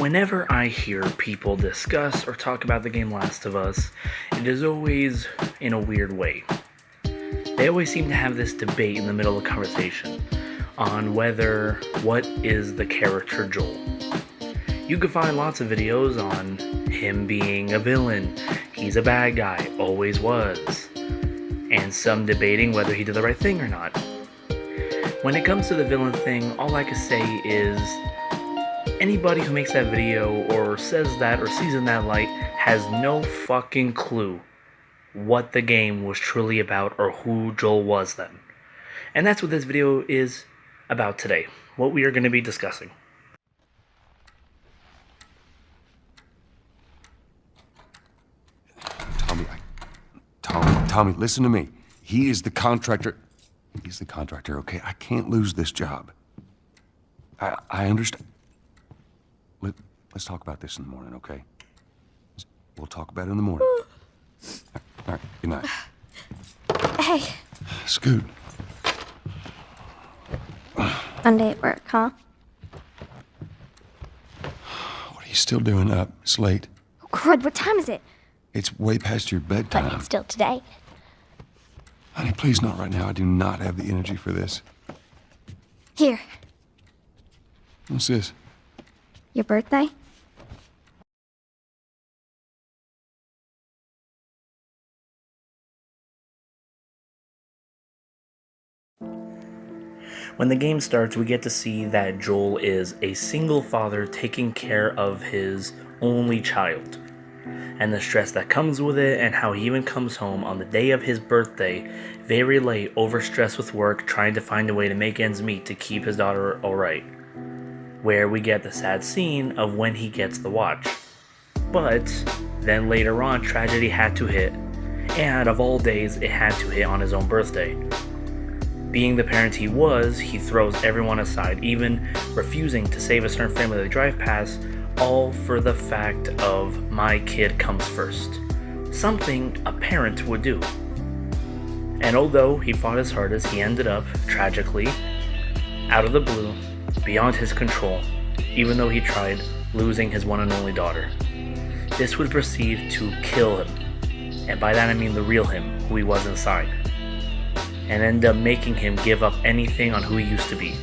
Whenever I hear people discuss or talk about the game Last of Us, it is always in a weird way. They always seem to have this debate in the middle of the conversation on what is the character Joel. You can find lots of videos on him being a villain, he's a bad guy, always was, and some debating whether he did the right thing or not. When it comes to the villain thing, all I can say is anybody who makes that video or says that or sees in that light has no fucking clue what the game was truly about or who Joel was then. And that's what this video is about today, what we are going to be discussing. Tommy, listen to me. He is the contractor. He's the contractor, okay? I can't lose this job. I understand. Let's talk about this in the morning, okay? We'll talk about it in the morning. All right, good night. Hey. Scoot. Monday at work, huh? What are you still doing up? It's late. Oh, crud, what time is it? It's way past your bedtime. But it's still today. Honey, please not right now. I do not have the energy for this. Here, What's this? your birthday? When the game starts, we get to see that Joel is a single father taking care of his only child, and the stress that comes with it, and how he even comes home on the day of his birthday, very late, overstressed with work, trying to find a way to make ends meet to keep his daughter alright. Where we get the sad scene of when he gets the watch. But then later on, tragedy had to hit, and of all days, it had to hit on his own birthday. Being the parent he was, he throws everyone aside, even refusing to save a certain family they drive past, all for the fact of my kid comes first. Something a parent would do. And although he fought his hardest, he ended up, tragically, out of the blue, beyond his control, even though he tried, losing his one and only daughter. This would proceed to kill him, and by that I mean the real him, who he was inside, and end up making him give up anything on who he used to be,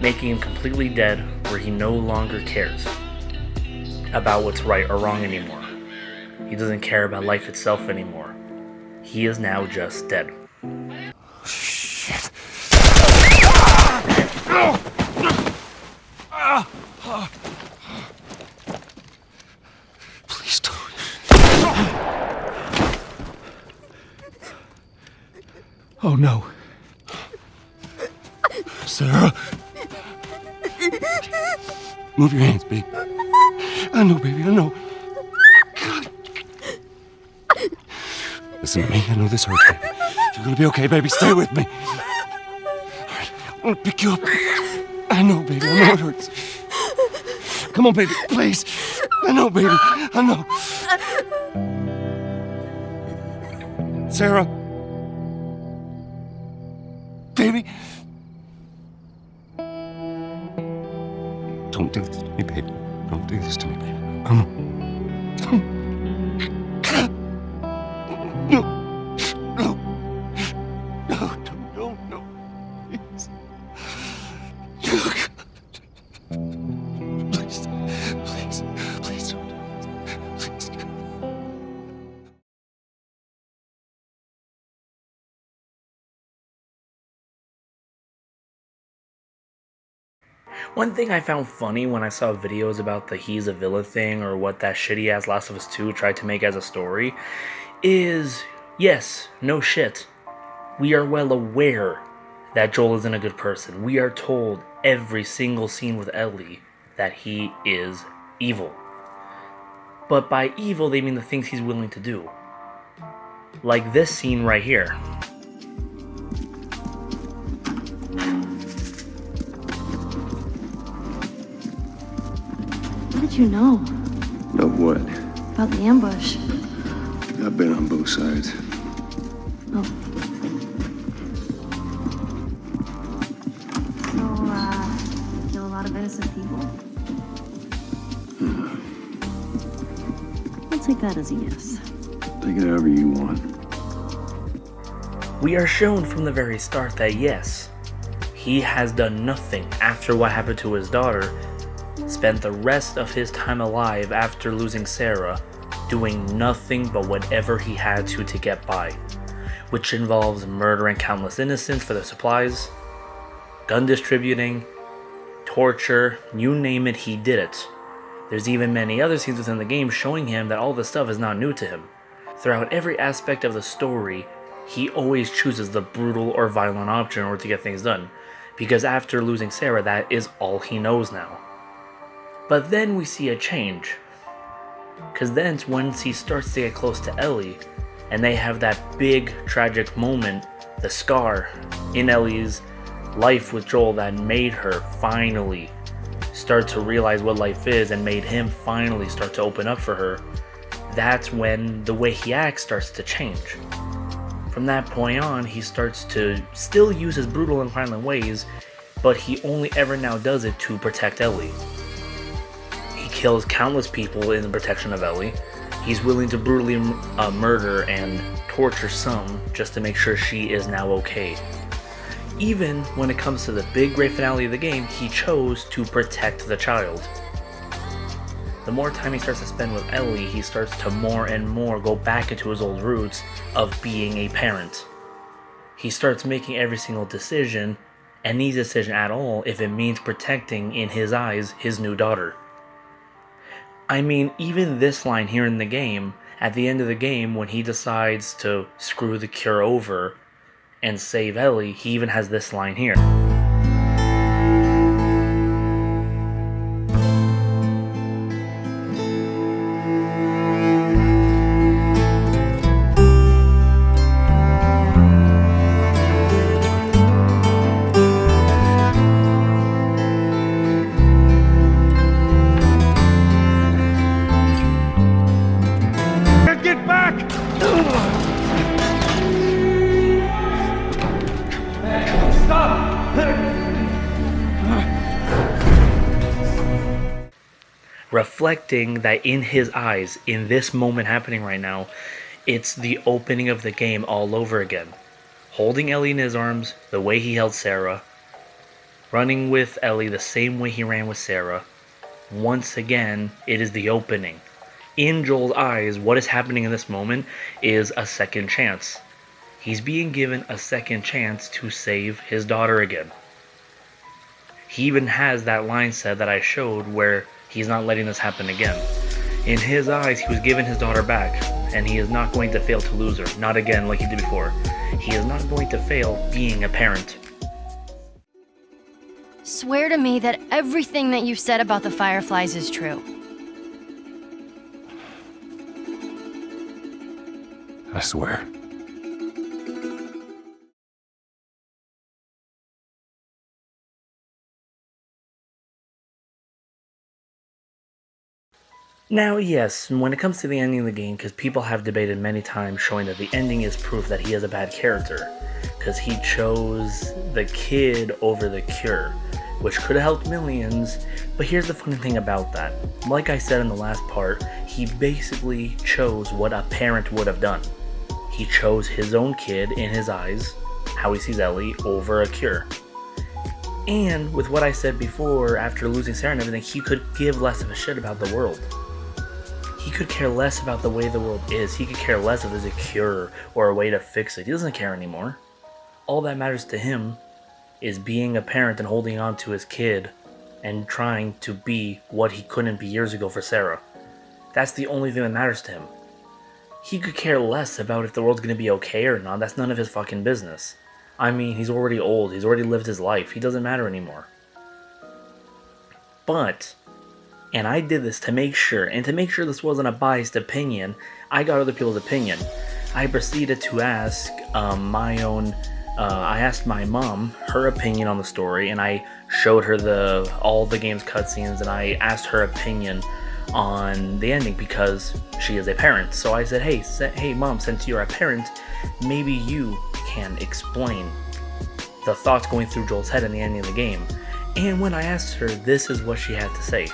making him completely dead where he no longer cares about what's right or wrong anymore. He doesn't care about life itself anymore. He is now just dead. Shit. Please don't. Oh no. Sarah. Move your hands, babe. I know, baby, I know. God. Listen to me, I know this hurts, baby. You're gonna be okay, baby. Stay with me. All right, I'm gonna pick you up. I know, baby, I know it hurts. Come on, baby, please. I know, baby, I know. Sarah. Baby. Don't do this to me, baby. Don't do this to me, baby. No. No. No, no, no. Please. Please. Please. Please don't do this. Please. One thing I found funny when I saw videos about the he's a villain thing or what that shitty ass Last of Us 2 tried to make as a story is, yes, no shit. We are well aware that Joel isn't a good person. We are told every single scene with Ellie that he is evil. But by evil, they mean the things he's willing to do. Like this scene right here. How did you know Know what? about the ambush? I've been on both sides. Oh. So, kill a lot of innocent people? I'll take that as a yes. Take it however you want. We are shown from the very start that yes, he has done nothing after what happened to his daughter, spent the rest of his time alive after losing Sarah, doing nothing but whatever he had to get by, which involves murdering countless innocents for their supplies, gun distributing, torture, you name it, he did it. There's even many other scenes within the game showing him that all this stuff is not new to him. Throughout every aspect of the story, he always chooses the brutal or violent option in order to get things done, because after losing Sarah, that is all he knows now. But then we see a change, because then once he starts to get close to Ellie, and they have that big tragic moment, the scar in Ellie's life with Joel that made her finally start to realize what life is and made him finally start to open up for her, that's when the way he acts starts to change. From that point on, he starts to still use his brutal and violent ways, but he only ever now does it to protect Ellie. He kills countless people in the protection of Ellie. He's willing to brutally murder and torture some just to make sure she is now okay. Even when it comes to the big great finale of the game, he chose to protect the child. The more time he starts to spend with Ellie, he starts to more and more go back into his old roots of being a parent. He starts making every single decision, any decision at all, if it means protecting, in his eyes, his new daughter. I mean, even this line here in the game, at the end of the game, when he decides to screw the cure over and save Ellie, he even has this line here. Get back! Reflecting that in his eyes, in this moment happening right now, it's the opening of the game all over again. Holding Ellie in his arms the way he held Sarah, running with Ellie the same way he ran with Sarah. Once again, it is the opening. In Joel's eyes, what is happening in this moment is a second chance. He's being given a second chance to save his daughter again. He even has that line said that I showed where he's not letting this happen again. In his eyes, he was given his daughter back, and he is not going to fail to lose her. Not again like he did before. He is not going to fail being a parent. Swear to me that everything that you've said about the Fireflies is true. I swear. Now, yes, when it comes to the ending of the game, because people have debated many times showing that the ending is proof that he is a bad character, because he chose the kid over the cure, which could have helped millions, but here's the funny thing about that. Like I said in the last part, he basically chose what a parent would have done. He chose his own kid in his eyes, how he sees Ellie, over a cure. And with what I said before, after losing Sarah and everything, he could give less of a shit about the world. He could care less about the way the world is. He could care less if there's a cure or a way to fix it. He doesn't care anymore. All that matters to him is being a parent and holding on to his kid and trying to be what he couldn't be years ago for Sarah. That's the only thing that matters to him. He could care less about if the world's gonna be okay or not. That's none of his fucking business. I mean, he's already old. He's already lived his life. He doesn't matter anymore. But, and I did this to make sure, and to make sure this wasn't a biased opinion, I got other people's opinion. I proceeded to ask I asked my mom her opinion on the story, and I showed her all the game's cutscenes, and I asked her opinion on the ending because she is a parent. So I said, hey mom, since you're a parent, maybe you can explain the thoughts going through Joel's head in the ending of the game. And when I asked her, this is what she had to say.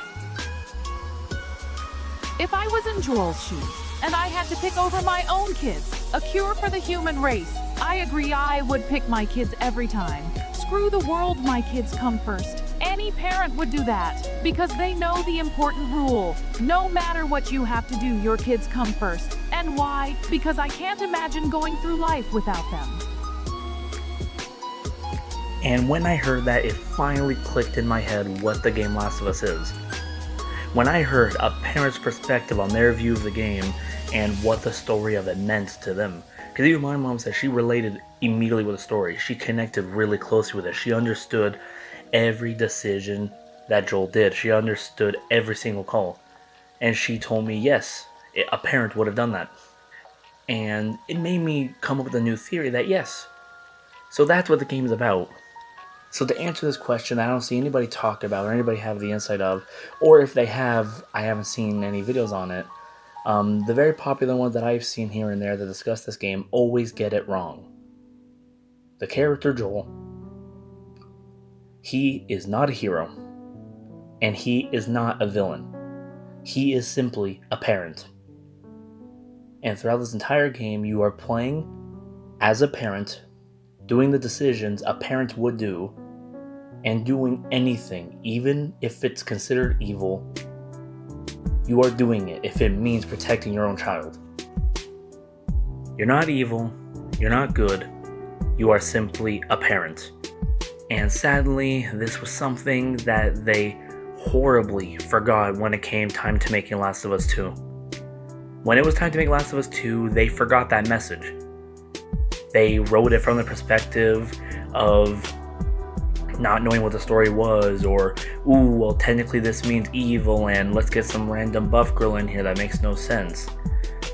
If I was in Joel's shoes and I had to pick over my own kids, a cure for the human race, I agree I would pick my kids every time. Screw the world, my kids come first. Any parent would do that because they know the important rule. No matter what you have to do, your kids come first. And why? Because I can't imagine going through life without them. And when I heard that, it finally clicked in my head what the game Last of Us is. When I heard a parent's perspective on their view of the game and what the story of it meant to them. Because even my mom said she related immediately with the story. She connected really closely with it. She understood every decision that Joel did. She understood every single call. And she told me, yes, a parent would have done that. And it made me come up with a new theory that yes. So that's what the game is about. So to answer this question, I don't see anybody talk about or anybody have the insight of, or if they have, I haven't seen any videos on it. The very popular ones that I've seen here and there that discuss this game always get it wrong. The character Joel, he is not a hero, and he is not a villain. He is simply a parent. And throughout this entire game, you are playing as a parent, doing the decisions a parent would do, and doing anything, even if it's considered evil. You are doing it if it means protecting your own child. You're not evil, you're not good, you are simply a parent. And sadly, this was something that they horribly forgot when it came time to making Last of Us 2. When it was time to make Last of Us 2, they forgot that message. They wrote it from the perspective of not knowing what the story was, or, ooh, well, technically this means evil, and let's get some random buff girl in here that makes no sense.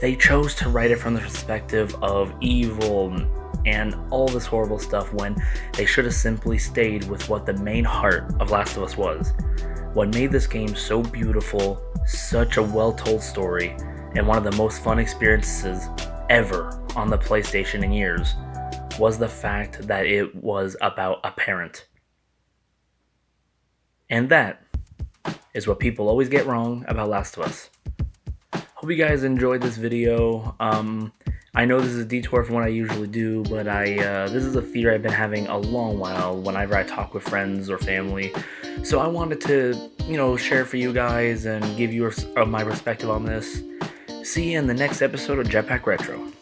They chose to write it from the perspective of evil and all this horrible stuff when they should have simply stayed with what the main heart of Last of Us was. What made this game so beautiful, such a well-told story, and one of the most fun experiences ever on the PlayStation in years, was the fact that it was about a parent. And that is what people always get wrong about Last of Us. Hope you guys enjoyed this video. I know this is a detour from what I usually do, but this is a theory I've been having a long while whenever I talk with friends or family. So I wanted to, share for you guys and give you my perspective on this. See you in the next episode of Jetpack Retro.